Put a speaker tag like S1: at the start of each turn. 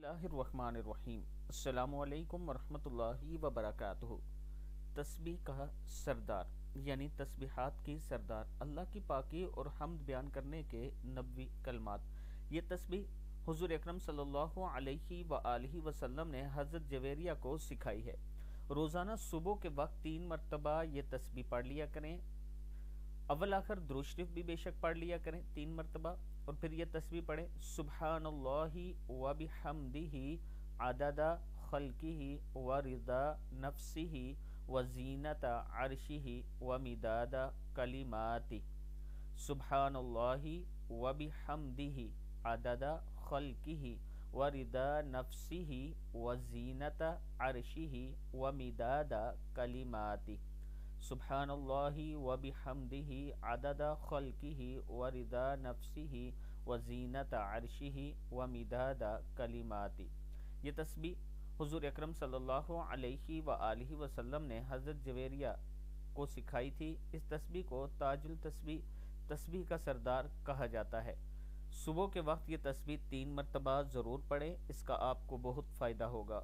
S1: اللہ الرحمن الرحیم۔ السلام علیکم ورحمۃ اللہ وبرکاتہ۔ تسبیح کا سردار یعنی تسبیحات کی سردار، اللہ کی پاکی اور حمد بیان کرنے کے نبوی کلمات۔ یہ تسبیح حضور اکرم صلی اللہ علیہ وآلہ وسلم نے حضرت جویریہ کو سکھائی ہے۔ روزانہ صبح کے وقت 3 مرتبہ یہ تسبیح پڑھ لیا کریں۔ اول آخر درود شریف بھی بے شک پڑھ لیا کریں 3 مرتبہ، اور پھر یہ تسبیح پڑھیں سبحان اللہ و بحمدہ عدد خلقہ و رضا نفسہ و زینت عرشہ و مداد کلماتہ۔ سبحان اللہ و بحمدہ عدد خلقہ و رضا نفسہ و زینت عرشہ و مداد کلماتہ۔ سبحان اللہ و بحمدہ عدد خلقہ و رضا نفسہ و زینت عرشہ و مداد کلماتہ۔ یہ تسبیح حضور اکرم صلی اللہ علیہ وآلہ وسلم نے حضرت جویریہ کو سکھائی تھی۔ اس تسبیح کو تاج التسبیح، تسبیح کا سردار کہا جاتا ہے۔ صبح کے وقت یہ تسبیح 3 مرتبہ ضرور پڑھیں، اس کا آپ کو بہت فائدہ ہوگا۔